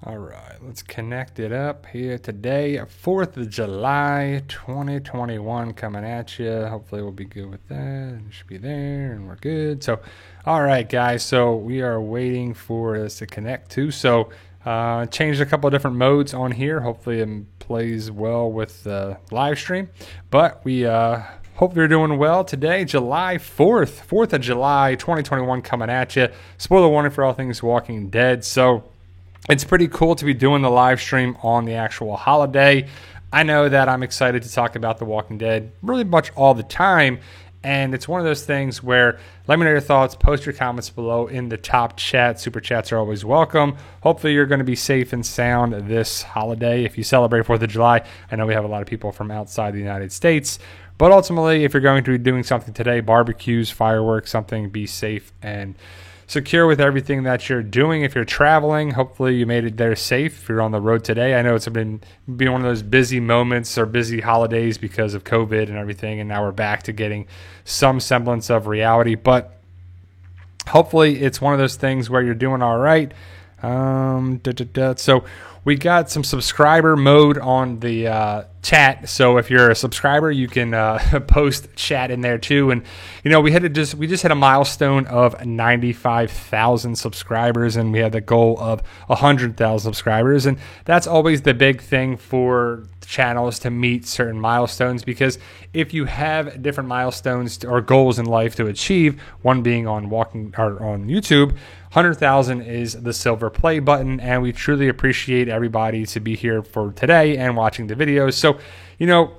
All right, let's connect it up here today. 4th of July, 2021 coming at you. Hopefully we'll be good with that. It should be there and we're good. So, all right, guys. So we are waiting for this to connect too. So changed a couple of different modes on here. Hopefully it plays well with the live stream. But we hope you're doing well today. July 4th of July, 2021 coming at you. Spoiler warning for all things Walking Dead. So it's pretty cool to be doing the live stream on the actual holiday. I know that I'm excited to talk about The Walking Dead really much all the time. And it's one of those things where let me know your thoughts, post your comments below in the top chat. Super chats are always welcome. Hopefully you're going to be safe and sound this holiday. If you celebrate 4th of July, I know we have a lot of people from outside the United States. But ultimately, if you're going to be doing something today, barbecues, fireworks, something, be safe and secure with everything that you're doing. If you're traveling, hopefully you made it there safe. If you're on the road today, I know it's been one of those busy moments or busy holidays because of COVID and everything, and now we're back to getting some semblance of reality. But hopefully it's one of those things where you're doing all right. So we got some subscriber mode on the chat. So if you're a subscriber, you can post chat in there too. And you know, we just hit a milestone of 95,000 subscribers, and we had the goal of 100,000 subscribers. And that's always the big thing for channels, to meet certain milestones, because if you have different milestones or goals in life to achieve, one being on YouTube, 100,000 is the silver play button, and we truly appreciate everybody to be here for today and watching the videos. So, you know,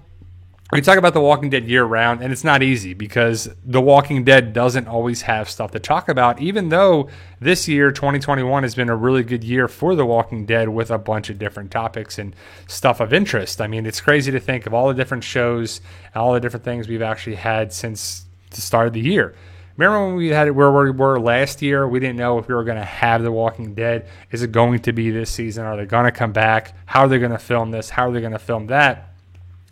we talk about The Walking Dead year round, and it's not easy because The Walking Dead doesn't always have stuff to talk about, even though this year, 2021, has been a really good year for The Walking Dead with a bunch of different topics and stuff of interest. I mean, it's crazy to think of all the different shows and all the different things we've actually had since the start of the year. Remember when we had it where we were last year? We didn't know if we were going to have The Walking Dead. Is it going to be this season? Are they going to come back? How are they going to film this? How are they going to film that?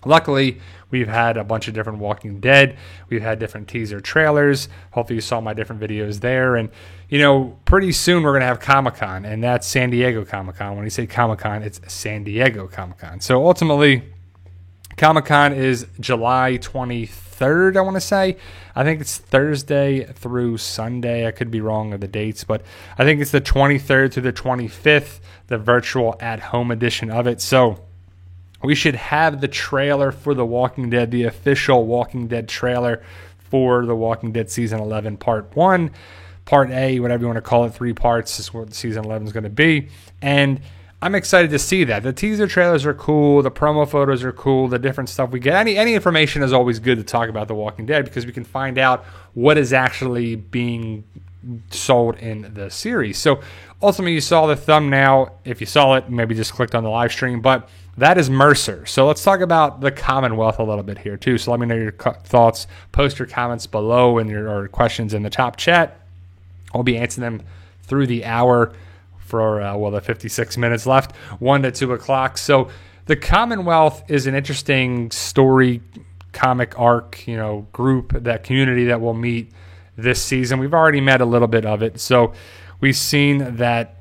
Luckily, we've had a bunch of different Walking Dead. We've had different teaser trailers. Hopefully you saw my different videos there. And, you know, pretty soon we're going to have Comic-Con, and that's San Diego Comic-Con. When you say Comic-Con, it's San Diego Comic-Con. So ultimately, Comic-Con is July 23rd, I want to say. I think it's Thursday through Sunday. I could be wrong of the dates, but I think it's the 23rd through the 25th, the virtual at-home edition of it. So we should have the trailer for The Walking Dead, the official Walking Dead trailer for The Walking Dead Season 11 Part 1. Part A, whatever you want to call it, 3 parts is what Season 11 is going to be. And I'm excited to see that. The teaser trailers are cool. The promo photos are cool. The different stuff we get. Any information is always good to talk about The Walking Dead because we can find out what is actually being sold in the series. So ultimately, you saw the thumbnail. If you saw it, maybe just clicked on the live stream. But that is Mercer. So let's talk about the Commonwealth a little bit here too. So let me know your thoughts. Post your comments below and your questions in the top chat. I'll be answering them through the hour for the 56 minutes left, 1 to 2 o'clock. So the Commonwealth is an interesting story, comic arc, group, that community that we'll meet this season. We've already met a little bit of it. So we've seen that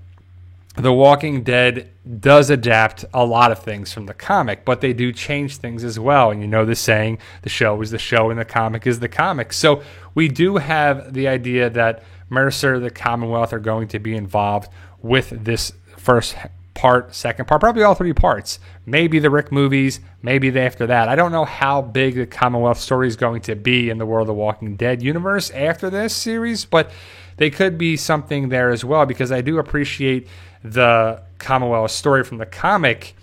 The Walking Dead does adapt a lot of things from the comic, but they do change things as well. And you know the saying, the show is the show and the comic is the comic. So we do have the idea that Mercer, the Commonwealth, are going to be involved with this first part, second part, probably all 3 parts. Maybe the Rick movies, maybe after that. I don't know how big the Commonwealth story is going to be in the World of Walking Dead universe after this series, but they could be something there as well, because I do appreciate the Commonwealth story from the comic,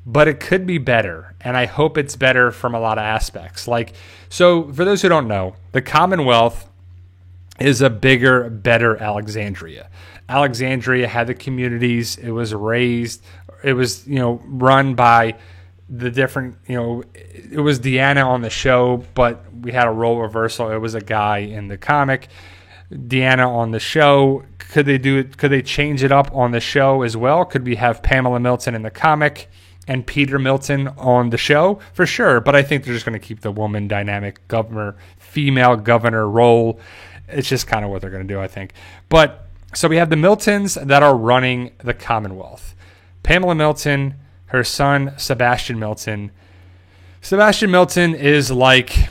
but it could be better, and I hope it's better from a lot of aspects. So for those who don't know, the Commonwealth is a bigger, better Alexandria. Alexandria had the communities. It was raised. It was, run by the different, it was Deanna on the show, but we had a role reversal. It was a guy in the comic. Deanna on the show. Could they do it? Could they change it up on the show as well? Could we have Pamela Milton in the comic and Peter Milton on the show? For sure. But I think they're just going to keep the woman dynamic female governor role. It's just kind of what they're going to do, I think. But so we have the Miltons that are running the Commonwealth. Pamela Milton, her son, Sebastian Milton. Sebastian Milton is like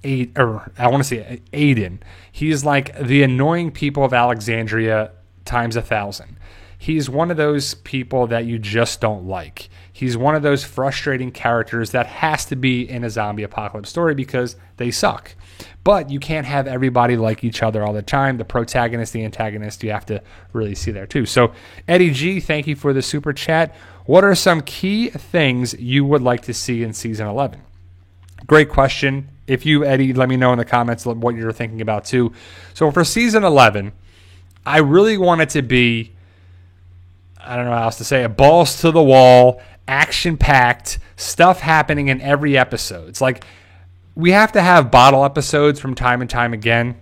Aiden. He's like the annoying people of Alexandria times 1,000. He's one of those people that you just don't like. He's one of those frustrating characters that has to be in a zombie apocalypse story because they suck. But you can't have everybody like each other all the time. The protagonist, the antagonist, you have to really see there too. So Eddie G, thank you for the super chat. What are some key things you would like to see in season 11? Great question. If you, Eddie, let me know in the comments what you're thinking about too. So for season 11, I really want it to be, I don't know how else to say it, balls to the wall, action-packed, stuff happening in every episode. It's like we have to have bottle episodes from time and time again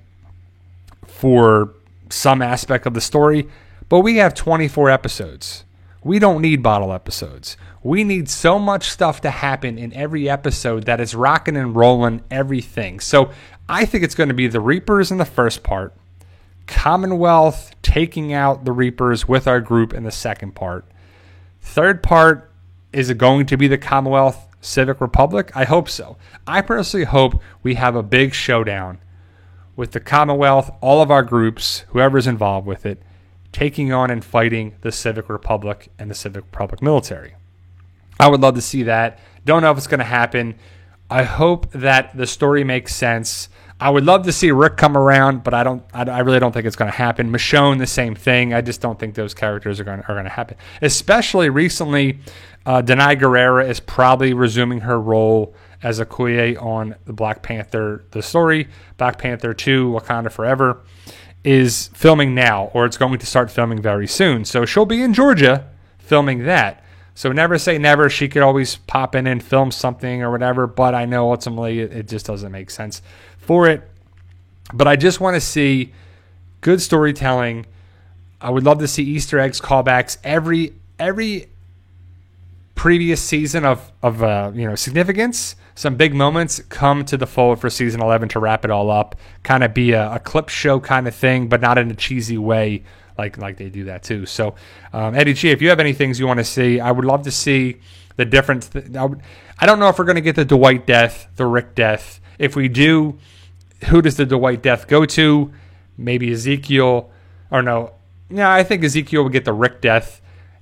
for some aspect of the story, but we have 24 episodes. We don't need bottle episodes. We need so much stuff to happen in every episode that is rocking and rolling everything. So I think it's going to be the Reapers in the first part, Commonwealth taking out the Reapers with our group in the second part. Third part, is it going to be the Commonwealth Civic Republic? I hope so. I personally hope we have a big showdown with the Commonwealth, all of our groups, whoever's involved with it, taking on and fighting the Civic Republic and the Civic Republic military. I would love to see that. Don't know if it's going to happen. I hope that the story makes sense. I would love to see Rick come around, but I really don't think it's going to happen. Michonne, the same thing. I just don't think those characters are going to happen. Especially recently, Denai Guerrera is probably resuming her role as Okoye on the Black Panther, the story. Black Panther 2, Wakanda Forever, is filming now, or it's going to start filming very soon. So she'll be in Georgia filming that. So never say never. She could always pop in and film something or whatever, but I know ultimately it just doesn't make sense for it. But I just want to see good storytelling. I would love to see Easter eggs, callbacks, every previous season of significance. Some big moments come to the fold for season 11 to wrap it all up. Kind of be a clip show kind of thing, but not in a cheesy way like they do that too. So Eddie G, if you have any things you want to see, I would love to see the difference. I don't know if we're going to get the Dwight death, the Rick death. If we do, who does the Dwight death go to? Maybe Ezekiel, or no. Yeah, I think Ezekiel would get the Rick death.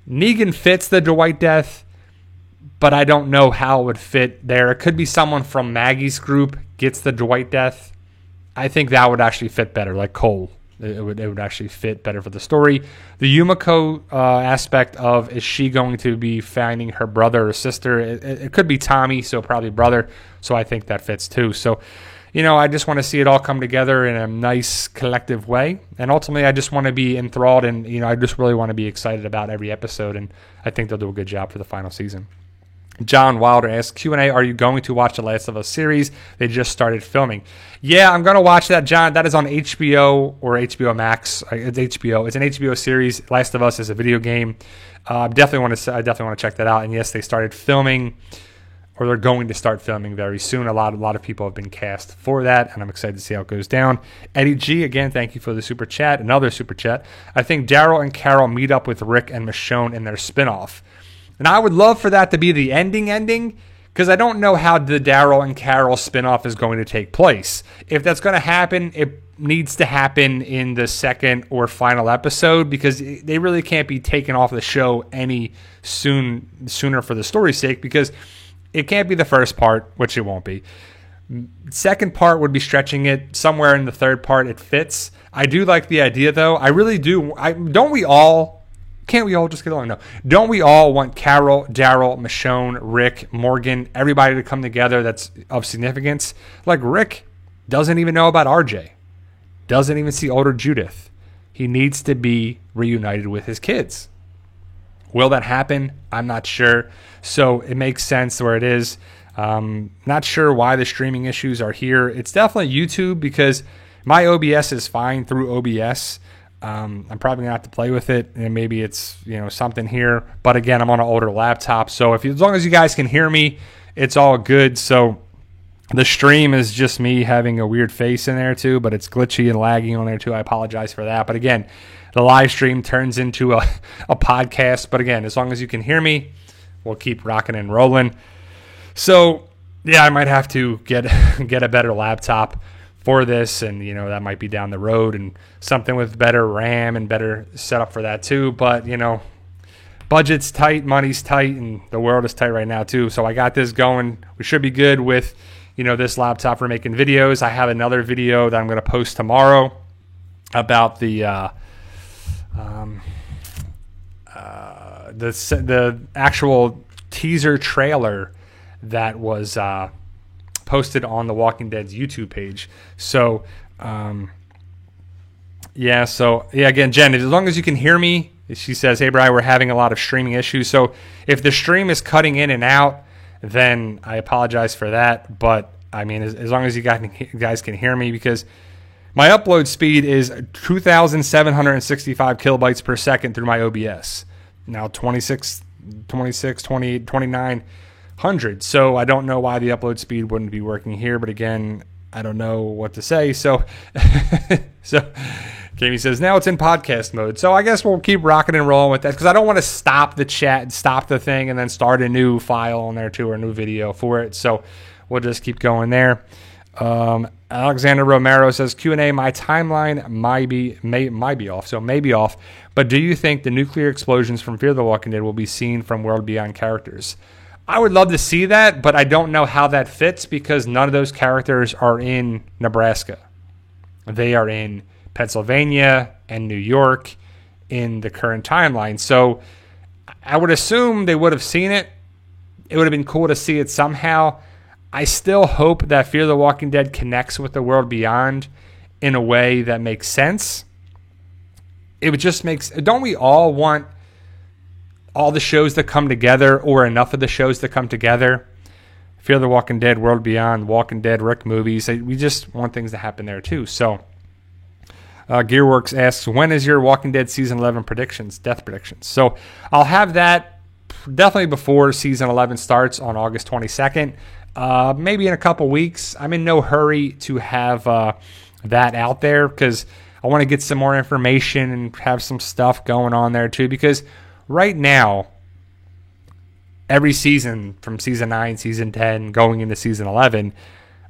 Negan fits the Dwight death, but I don't know how it would fit there. It could be someone from Maggie's group gets the Dwight death. I think that would actually fit better, like Cole. It would actually fit better for the story. The Yumiko aspect of, is she going to be finding her brother or sister? It could be Tommy, so probably brother. So I think that fits too. So, I just want to see it all come together in a nice collective way. And ultimately, I just want to be enthralled, and I just really want to be excited about every episode. And I think they'll do a good job for the final season. John Wilder asks, Q&A, are you going to watch the Last of Us series? They just started filming. Yeah, I'm going to watch that, John. That is on HBO or HBO Max. It's HBO. It's an HBO series. Last of Us is a video game. I definitely want to check that out. And yes, they started filming, or they're going to start filming very soon. A lot of people have been cast for that, and I'm excited to see how it goes down. Eddie G, again, thank you for the super chat. Another super chat. I think Daryl and Carol meet up with Rick and Michonne in their spinoff. And I would love for that to be the ending, because I don't know how the Daryl and Carol spinoff is going to take place. If that's going to happen, it needs to happen in the second or final episode, because they really can't be taken off the show any sooner for the story's sake, because it can't be the first part, which it won't be. Second part would be stretching it. Somewhere in the third part, it fits. I do like the idea, though. I really do. Don't we all? Can't we all just get along? No. Don't we all want Carol, Daryl, Michonne, Rick, Morgan, everybody to come together that's of significance? Like Rick doesn't even know about RJ. Doesn't even see older Judith. He needs to be reunited with his kids. Will that happen? I'm not sure. So it makes sense where it is. Not sure why the streaming issues are here. It's definitely YouTube, because my OBS is fine through OBS. I'm probably gonna have to play with it, and maybe it's something here. But again, I'm on an older laptop, so as long as you guys can hear me, it's all good. So the stream is just me having a weird face in there too, but it's glitchy and lagging on there too. I apologize for that. But again, the live stream turns into a podcast. But again, as long as you can hear me, we'll keep rocking and rolling. So yeah, I might have to get a better laptop for this, and that might be down the road, and something with better RAM and better setup for that too. But budget's tight, money's tight, and the world is tight right now too. So I got this going. We should be good with this laptop for making videos. I have another video that I'm going to post tomorrow about the actual teaser trailer that was posted on The Walking Dead's YouTube page. So, again, Jen, as long as you can hear me, she says, "Hey, Brian, we're having a lot of streaming issues." So if the stream is cutting in and out, then I apologize for that. But, I mean, as long as you guys can hear me, because my upload speed is 2,765 kilobytes per second through my OBS. Now 26, 28, 2900. So I don't know why the upload speed wouldn't be working here. But again, I don't know what to say. So, Jamie says, now it's in podcast mode. So I guess we'll keep rocking and rolling with that, because I don't want to stop the chat, stop the thing, and then start a new file on there too, or a new video for it. So we'll just keep going there. Alexander Romero says, Q&A, my timeline might be off, so may be off, but do you think the nuclear explosions from Fear the Walking Dead will be seen from World Beyond characters? I would love to see that, but I don't know how that fits, because none of those characters are in Nebraska. They are in Pennsylvania and New York in the current timeline. So I would assume they would have seen it. It would have been cool to see it somehow. I still hope that Fear the Walking Dead connects with the World Beyond in a way that makes sense. It would just makes... Don't we all want all the shows that come together, or enough of the shows that come together? Fear the Walking Dead, World Beyond, Walking Dead, Rick movies. We just want things to happen there too. So Gearworks asks, when is your Walking Dead Season 11 death predictions? So I'll have that definitely before Season 11 starts on August 22nd. Maybe in a couple weeks. I'm in no hurry to have that out there, because I want to get some more information and have some stuff going on there too, because right now, every season from Season 9, Season 10, going into Season 11,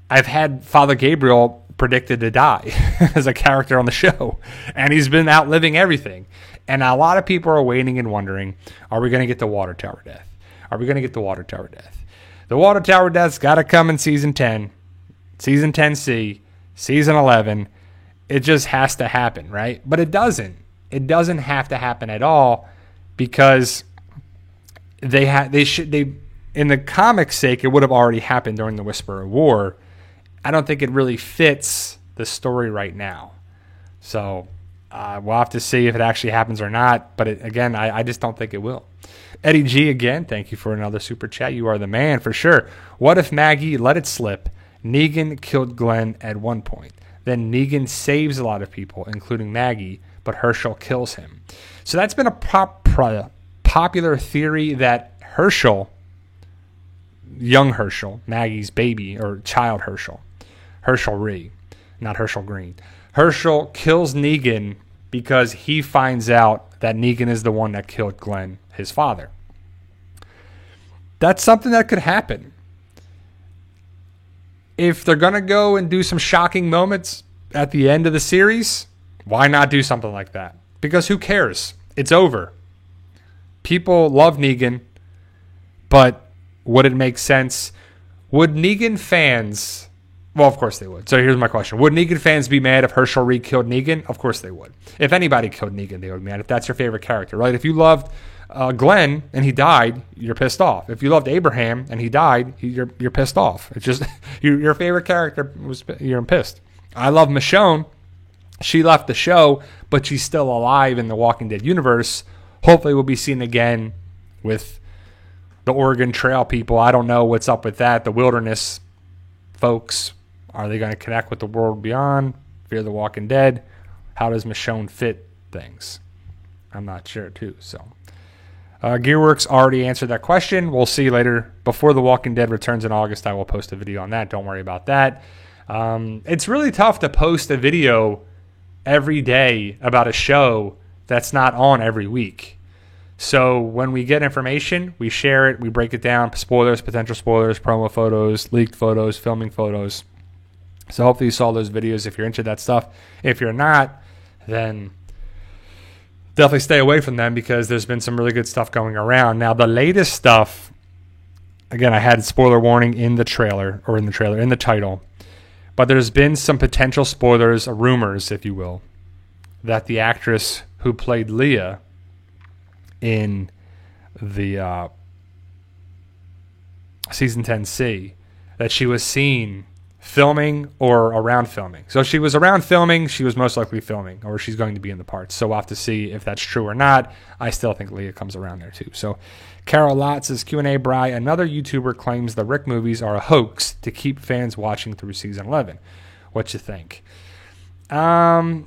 I've had Father Gabriel predicted to die as a character on the show, and he's been outliving everything. And a lot of people are waiting and wondering, are we going to get the Water Tower death? Are we going to get the Water Tower death? The Water Tower death's got to come in Season 10, Season 10C, Season 11. It just has to happen, right? But it doesn't. It doesn't have to happen at all, because in the comics' sake, it would have already happened during the Whisper of War. I don't think it really fits the story right now. So we'll have to see if it actually happens or not. But again, I just don't think it will. Eddie G, again, thank you for another super chat. You are the man for sure. What if Maggie let it slip? Negan killed Glenn at one point. Then Negan saves a lot of people, including Maggie, but Herschel kills him. So that's been a popular theory that Herschel, young Herschel, Maggie's baby or child Herschel Ree, not Herschel Green. Herschel kills Negan because he finds out that Negan is the one that killed Glenn, his father. That's something that could happen. If they're going to go and do some shocking moments at the end of the series, why not do something like that? Because who cares? It's over. People love Negan, but would it make sense? Would Negan fans... Well, of course they would. So here's my question. Would Negan fans be mad if Herschel Reed killed Negan? Of course they would. If anybody killed Negan, they would be mad. If that's your favorite character, right? If you loved Glenn and he died, you're pissed off. If you loved Abraham and he died, you're pissed off. It's just your favorite character you're pissed. I love Michonne. She left the show, but she's still alive in the Walking Dead universe. Hopefully we'll be seen again with the Oregon Trail people. I don't know what's up with that. The Wilderness folks. Are they going to connect with the World Beyond? Fear the Walking Dead? How does Michonne fit things? I'm not sure, too. So, Gearworks already answered that question. We'll see later. Before The Walking Dead returns in August, I will post a video on that. Don't worry about that. It's really tough to post a video every day about a show that's not on every week. So when we get information, we share it, we break it down, spoilers, potential spoilers, promo photos, leaked photos, filming photos. So hopefully you saw those videos if you're into that stuff. If you're not, then definitely stay away from them because there's been some really good stuff going around. Now, the latest stuff, again, I had spoiler warning in the title. But there's been some potential spoilers, rumors, if you will, that the actress who played Leah in the season 10C, that she was seen filming or around filming. So she was around filming, she was most likely filming, or she's going to be in the parts. So we'll have to see if that's true or not. I still think Leah comes around there too. So Carol Lott says, Q&A, Bri, another YouTuber claims the Rick movies are a hoax to keep fans watching through season 11. What you think? I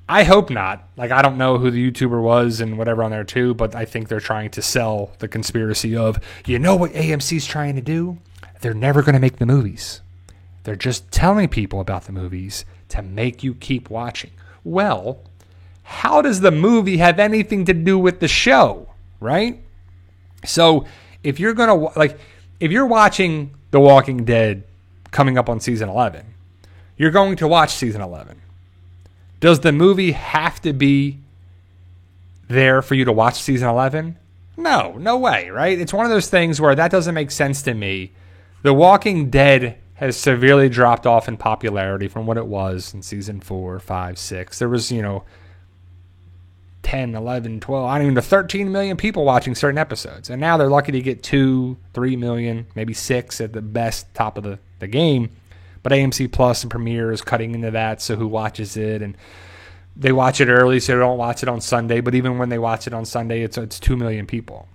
hope not. Like, I don't know who the YouTuber was and whatever on there too, but I think they're trying to sell the conspiracy of, you know what AMC's trying to do? They're never going to make the movies. They're just telling people about the movies to make you keep watching. Well, how does the movie have anything to do with the show, right? So if you're going to, if you're watching The Walking Dead coming up on season 11, you're going to watch season 11. Does the movie have to be there for you to watch season 11? No way, right? It's one of those things where that doesn't make sense to me. The Walking Dead has severely dropped off in popularity from what it was in season 4, 5, 6. There was, 10, 11, 12, I don't even know, 13 million people watching certain episodes. And now they're lucky to get 2, 3 million, maybe 6 at the best top of the game. But AMC Plus and Premiere is cutting into that, so who watches it? And they watch it early, so they don't watch it on Sunday. But even when they watch it on Sunday, it's 2 million people.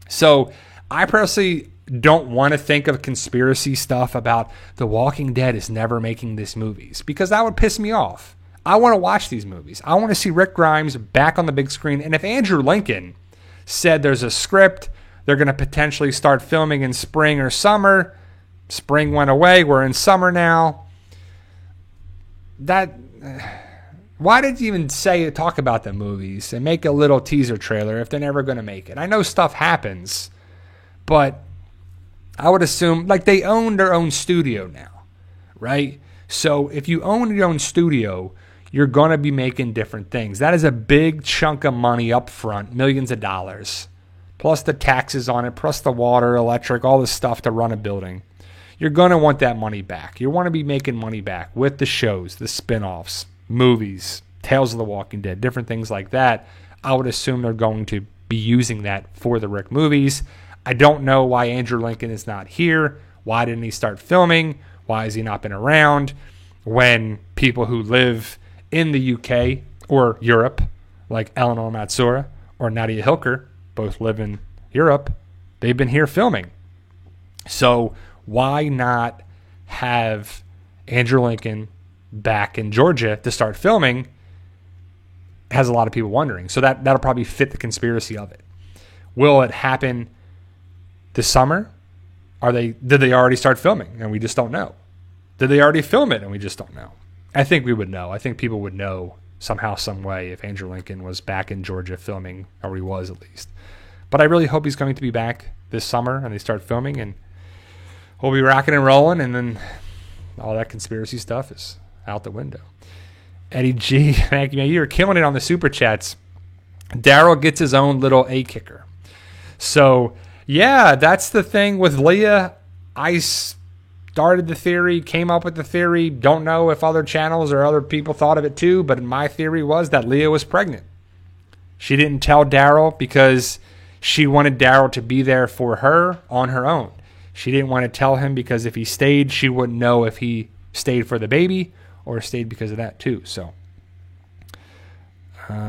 So I personally don't want to think of conspiracy stuff about The Walking Dead is never making these movies, because that would piss me off. I want to watch these movies. I want to see Rick Grimes back on the big screen. And if Andrew Lincoln said there's a script, they're going to potentially start filming in spring or summer. Spring went away. We're in summer now. Why did you even talk about the movies and make a little teaser trailer if they're never going to make it? I know stuff happens, but I would assume they own their own studio now, right? So if you own your own studio, you're going to be making different things. That is a big chunk of money up front, millions of dollars, plus the taxes on it, plus the water, electric, all this stuff to run a building. You're going to want that money back. You want to be making money back with the shows, the spinoffs, movies, Tales of the Walking Dead, different things like that. I would assume they're going to be using that for the Rick movies. I don't know why Andrew Lincoln is not here. Why didn't he start filming? Why has he not been around? When people who live in the UK or Europe, like Eleanor Matsuura or Nadia Hilker, both live in Europe, they've been here filming. So why not have Andrew Lincoln back in Georgia to start filming? Has a lot of people wondering. So that'll probably fit the conspiracy of it. Will it happen this summer? Did they already start filming and we just don't know? Did they already film it and we just don't know? I think we would know. I think people would know somehow, some way if Andrew Lincoln was back in Georgia filming, or he was at least. But I really hope he's going to be back this summer and they start filming, and we'll be rocking and rolling, and then all that conspiracy stuff is out the window. Eddie G, thank you, man. You were killing it on the Super Chats. Daryl gets his own little A kicker. So, yeah, that's the thing with Leah. I started the theory, came up with the theory. Don't know if other channels or other people thought of it too, but my theory was that Leah was pregnant. She didn't tell Daryl because she wanted Daryl to be there for her on her own. She didn't want to tell him because if he stayed, she wouldn't know if he stayed for the baby or stayed because of that too. So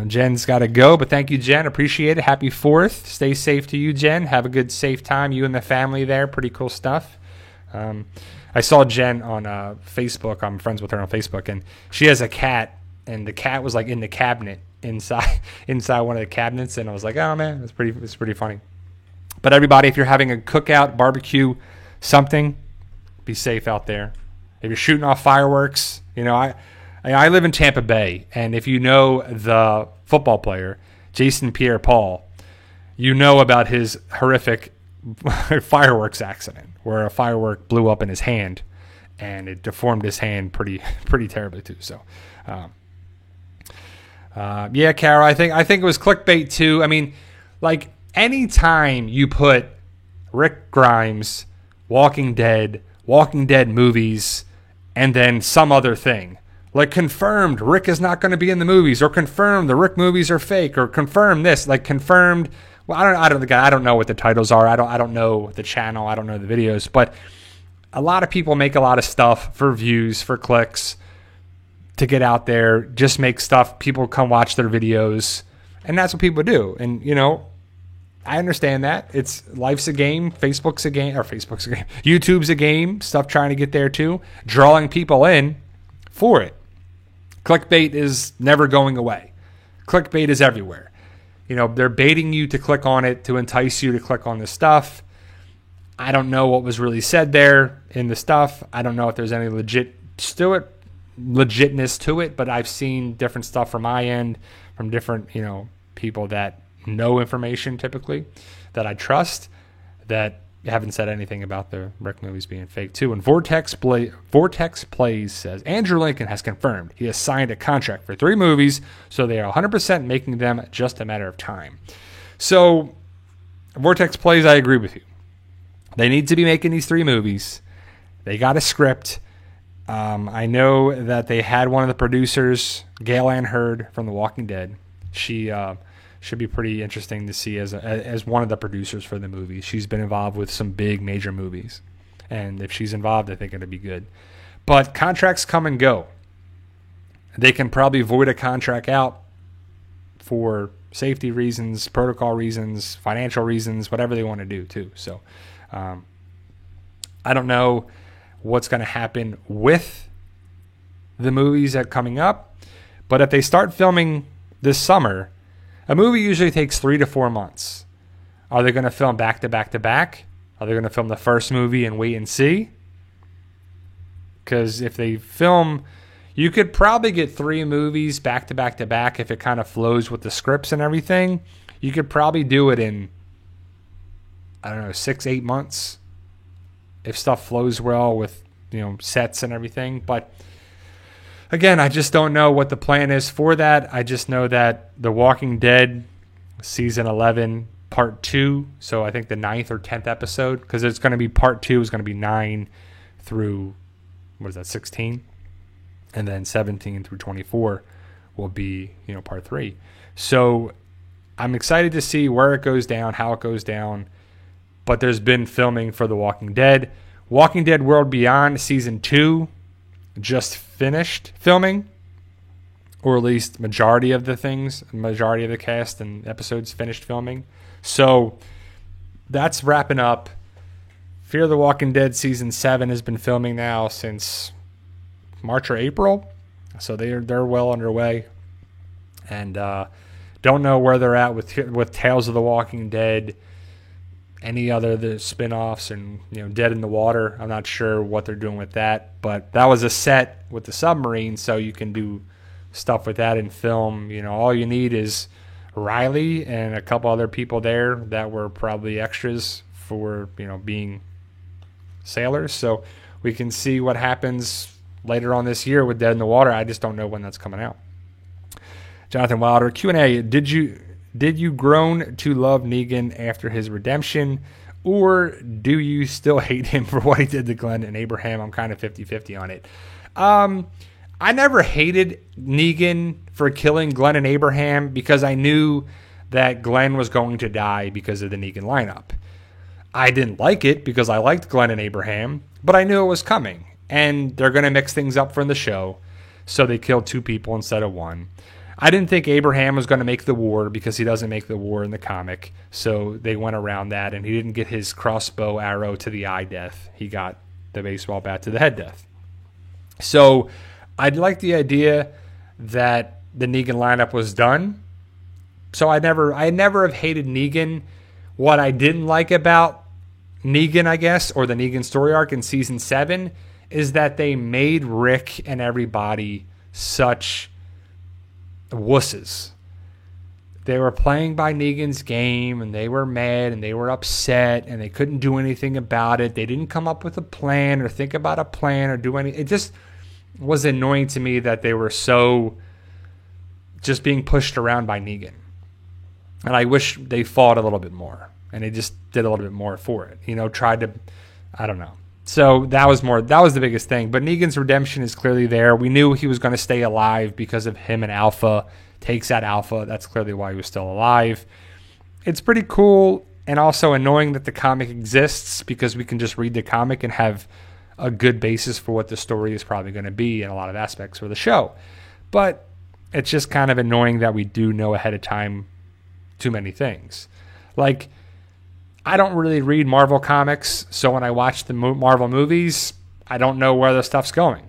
Jen's got to go, but thank you, Jen. Appreciate it. Happy 4th. Stay safe to you, Jen. Have a good, safe time. You and the family there. Pretty cool stuff. I saw Jen on Facebook. I'm friends with her on Facebook, and she has a cat, and the cat was in the cabinet inside one of the cabinets, and I was like, oh man, it's pretty funny. But everybody, if you're having a cookout, barbecue, something, be safe out there. If you're shooting off fireworks, I I live in Tampa Bay, and if you know the football player, Jason Pierre-Paul, you know about his horrific fireworks accident where a firework blew up in his hand and it deformed his hand pretty terribly too. So, yeah, Carol, I think it was clickbait too. I mean, like anytime you put Rick Grimes, Walking Dead movies, and then some other thing, like confirmed Rick is not going to be in the movies, or confirmed the Rick movies are fake, or confirmed this, like confirmed. Well, I don't know what the titles are. I don't know the channel. I don't know the videos, but a lot of people make a lot of stuff for views, for clicks, to get out there, just make stuff. People come watch their videos, and that's what people do. And, you know, I understand that. Life's a game, YouTube's a game, stuff trying to get there too, drawing people in for it. Clickbait is never going away. Clickbait is everywhere. You know, they're baiting you to click on it, to entice you to click on the stuff. I don't know what was really said there in the stuff. I don't know if there's any legitness to it, but I've seen different stuff from my end, from different, you know, people that know information typically, that I trust, that haven't said anything about the Rick movies being fake too. And Vortex Plays says, Andrew Lincoln has confirmed he has signed a contract for 3 movies, so they are 100% making them, just a matter of time. So Vortex Plays, I agree with you. They need to be making these 3 movies. They got a script. I know that they had one of the producers, Gail Ann Hurd from The Walking Dead. She should be pretty interesting to see as one of the producers for the movie. She's been involved with some big major movies, and if she's involved, I think it'll be good. But contracts come and go. They can probably void a contract out for safety reasons, protocol reasons, financial reasons, whatever they want to do too. So I don't know what's going to happen with the movies that are coming up, but if they start filming this summer, a movie usually takes 3 to 4 months. Are they going to film back to back to back? Are they going to film the first movie and wait and see? Because if they film, you could probably get 3 movies back to back to back if it kind of flows with the scripts and everything. You could probably do it in, 6-8 months if stuff flows well with, sets and everything. But again, I just don't know what the plan is for that. I just know that The Walking Dead season 11 part 2, so I think the 9th or 10th episode, because it's going to be part 2 is going to be 9 through 16, and then 17 through 24 will be part 3. So I'm excited to see where it goes down, how it goes down. But there's been filming for The Walking Dead. Walking Dead World Beyond season 2 just finished filming, or at least majority of the cast and episodes finished filming. So that's wrapping up. Fear the Walking Dead season 7 has been filming now since March or April, so they're well underway. And don't know where they're at with Tales of the Walking Dead, any other the spin-offs, and Dead in the Water. I'm not sure what they're doing with that, but that was a set with the submarine, so you can do stuff with that and film. All you need is Riley and a couple other people there that were probably extras for being sailors. So we can see what happens later on this year with Dead in the Water. I just don't know when that's coming out. Jonathan Wilder, Q&A, did you groan to love Negan after his redemption, or do you still hate him for what he did to Glenn and Abraham? I'm kind of 50-50 on it. I never hated Negan for killing Glenn and Abraham because I knew that Glenn was going to die because of the Negan lineup. I didn't like it because I liked Glenn and Abraham, but I knew it was coming. And they're going to mix things up for the show, so they killed 2 people instead of 1. I didn't think Abraham was going to make the war because he doesn't make the war in the comic. So they went around that, and he didn't get his crossbow arrow to the eye death. He got the baseball bat to the head death. So I like the idea that the Negan lineup was done. So I never have hated Negan. What I didn't like about Negan, I guess, or the Negan story arc in season 7, is that they made Rick and everybody such wusses. They were playing by Negan's game, and they were mad, and they were upset, and they couldn't do anything about it. They didn't come up with a plan or think about a plan or do anything. It just was annoying to me that they were so just being pushed around by Negan. And I wish they fought a little bit more, and they just did a little bit more for it. Tried to, I don't know. So that was the biggest thing. But Negan's redemption is clearly there. We knew he was going to stay alive because of him and Alpha. Takes out Alpha. That's clearly why he was still alive. It's pretty cool and also annoying that the comic exists, because we can just read the comic and have a good basis for what the story is probably going to be in a lot of aspects for the show. But it's just kind of annoying that we do know ahead of time too many things. Like, I don't really read Marvel comics, so when I watch the Marvel movies, I don't know where the stuff's going.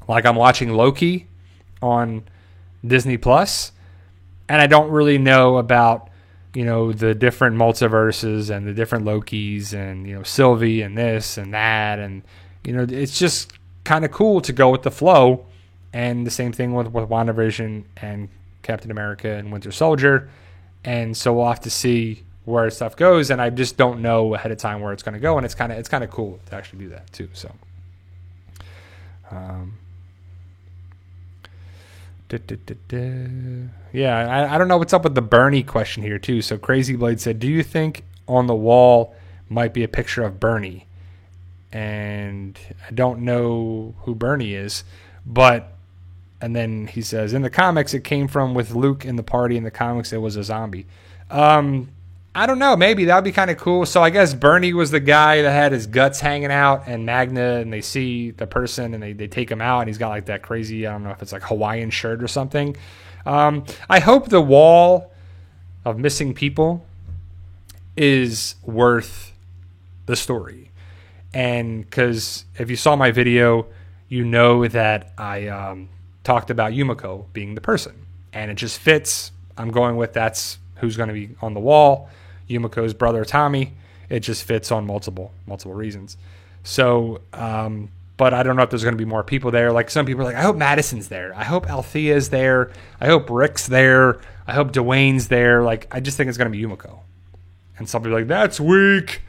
Like, I'm watching Loki on Disney Plus, and I don't really know about, the different multiverses and the different Lokis and, Sylvie and this and that. And, it's just kind of cool to go with the flow. And the same thing with WandaVision and Captain America and Winter Soldier. And so we'll have to see where stuff goes, and I just don't know ahead of time where it's going to go, and it's kind of cool to actually do that too. So, yeah, I don't know what's up with the Bernie question here too. So Crazy Blade said, "Do you think on the wall might be a picture of Bernie?" And I don't know who Bernie is, but. And then he says, in the comics, it came from with Luke in the party. In the comics, it was a zombie. I don't know. Maybe that would be kind of cool. So I guess Bernie was the guy that had his guts hanging out, and Magna, and they see the person, and they take him out, and he's got like that crazy, I don't know if it's like Hawaiian shirt or something. I hope the wall of missing people is worth the story. And because if you saw my video, you know that I talked about Yumiko being the person, and it just fits. I'm going with that's who's going to be on the wall. Yumiko's brother Tommy. It just fits on multiple reasons. So, but I don't know if there's going to be more people there. Like some people are like, I hope Madison's there. I hope Althea's there. I hope Rick's there. I hope Dwayne's there. Like, I just think it's going to be Yumiko. And some people are like, that's weak.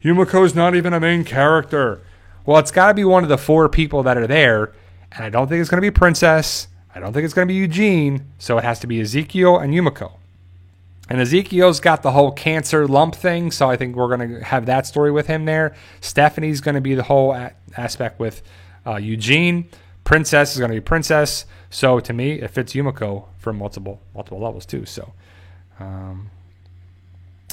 Yumiko's not even a main character. Well, it's got to be one of the 4 people that are there. And I don't think it's going to be Princess. I don't think it's going to be Eugene. So it has to be Ezekiel and Yumiko. And Ezekiel's got the whole cancer lump thing. So I think we're going to have that story with him there. Stephanie's going to be the whole aspect with Eugene. Princess is going to be Princess. So to me, it fits Yumiko for multiple levels too. So let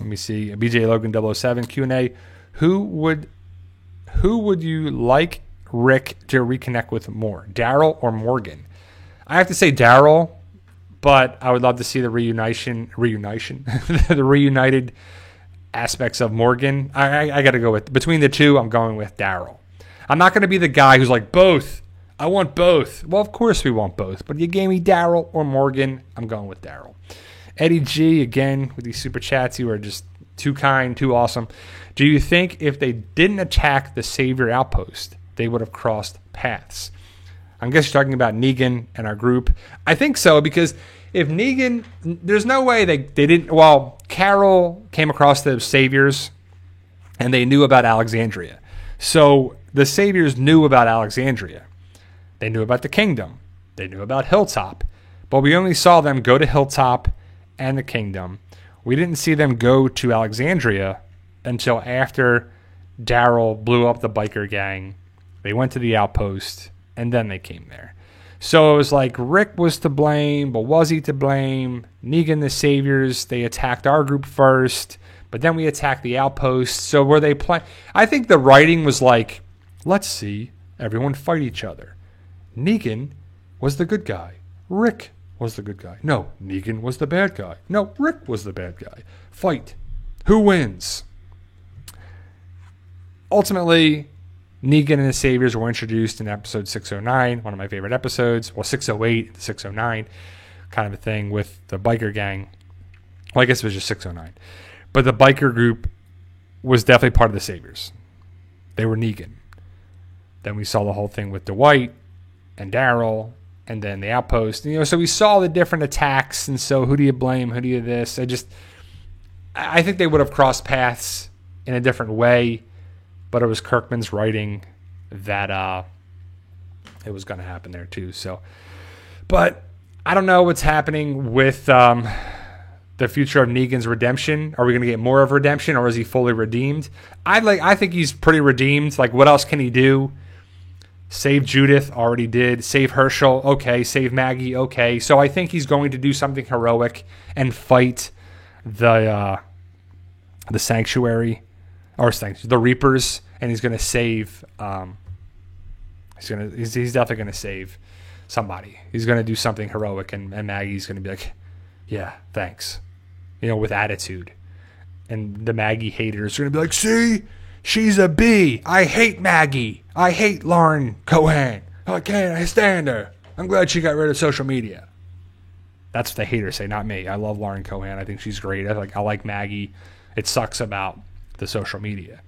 me see. BJ Logan 007 Q&A. Who would you like Rick to reconnect with more, Daryl or Morgan? I have to say Daryl, but I would love to see the reunited aspects of Morgan. I got to go with, between the two, I'm going with Daryl. I'm not going to be the guy who's like, both. I want both. Well, of course we want both, but you gave me Daryl or Morgan, I'm going with Daryl. Eddie G, again, with these super chats, you are just too kind, too awesome. Do you think if they didn't attack the Savior Outpost, they would have crossed paths? I guess you're talking about Negan and our group. I think so, because if Negan, there's no way they didn't. Well, Carol came across the Saviors, and they knew about Alexandria. So the Saviors knew about Alexandria. They knew about the Kingdom. They knew about Hilltop. But we only saw them go to Hilltop and the Kingdom. We didn't see them go to Alexandria until after Daryl blew up the biker gang. They went to the outpost, and then they came there. So it was like Rick was to blame, but was he to blame? Negan, the Saviors, they attacked our group first, but then we attacked the outpost. So were they playing? I think the writing was like, let's see everyone fight each other. Negan was the good guy. Rick was the good guy. No, Negan was the bad guy. No, Rick was the bad guy. Fight. Who wins? Ultimately, Negan and the Saviors were introduced in episode 609, one of my favorite episodes. Well, 608, 609, kind of a thing with the biker gang. Well, I guess it was just 609. But the biker group was definitely part of the Saviors. They were Negan. Then we saw the whole thing with Dwight and Daryl and then the Outpost. So we saw the different attacks, and so who do you blame? Who do you this? I think they would have crossed paths in a different way, but it was Kirkman's writing that it was going to happen there too. So, but I don't know what's happening with the future of Negan's redemption. Are we going to get more of redemption, or is he fully redeemed? I think he's pretty redeemed. Like, what else can he do? Save Judith, already did. Save Herschel, okay. Save Maggie, okay. So I think he's going to do something heroic and fight the sanctuary, or the Reapers, and he's going to save. He's definitely going to save somebody. He's going to do something heroic, and Maggie's going to be like, yeah, thanks. With attitude. And the Maggie haters are going to be like, see, she's a B. I hate Maggie. I hate Lauren Cohan. I can't stand her. I'm glad she got rid of social media. That's what the haters say, not me. I love Lauren Cohan. I think she's great. I like Maggie. It sucks about the social media.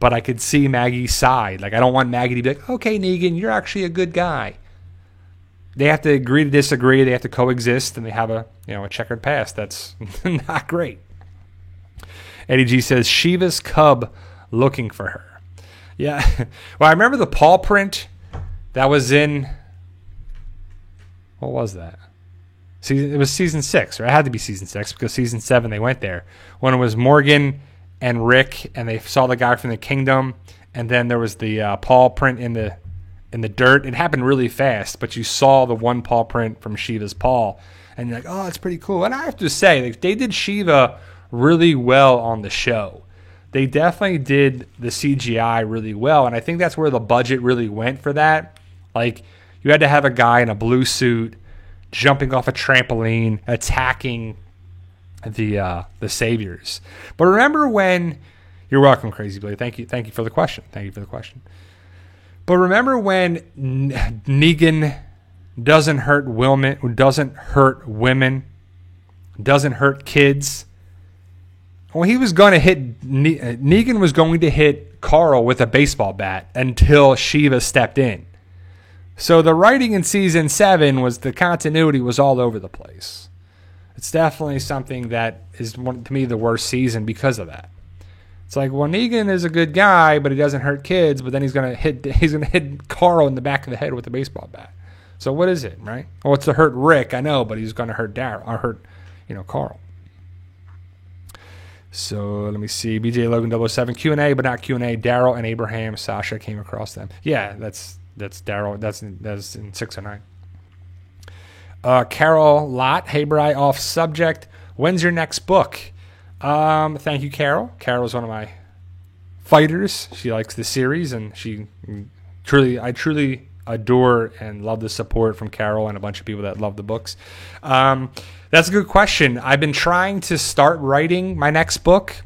But I could see Maggie's side. Like, I don't want Maggie to be like, okay, Negan, you're actually a good guy. They have to agree to disagree. They have to coexist, and they have a checkered past. That's not great. Eddie G says, Shiva's cub looking for her. Yeah. Well, I remember the paw print that was in, what was that? It was season 6, or it had to be season 6, because season 7 they went there. When it was Morgan and Rick, and they saw the guy from the kingdom, and then there was the paw print in the dirt. It happened really fast, but you saw the one paw print from Shiva's paw, and you're like, oh, it's pretty cool. And I have to say, they did Shiva really well on the show. They definitely did the CGI really well, and I think that's where the budget really went for that. Like, you had to have a guy in a blue suit jumping off a trampoline, attacking the saviors. But remember when... You're welcome, Crazy Blade. Thank you for the question. But remember when Negan doesn't hurt women, doesn't hurt kids? Well, he was going to hit... Negan was going to hit Carl with a baseball bat until Shiva stepped in. So the writing in season 7 was, the continuity was all over the place. It's definitely something that is, to me, the worst season because of that. It's like, well, Negan is a good guy, but he doesn't hurt kids. But then he's gonna hit Carl in the back of the head with a baseball bat. So what is it, right? Well, it's to hurt Rick, I know, but he's gonna hurt Daryl or hurt, Carl. So let me see. BJ Logan 007 Q&A, but not Q&A. Daryl and Abraham, Sasha came across them. Yeah, that's Daryl. That's in 609. Carol Lott, hey Bri, off subject. When's your next book? Thank you, Carol. Carol is one of my fighters. She likes the series, and I truly adore and love the support from Carol and a bunch of people that love the books. That's a good question. I've been trying to start writing my next book,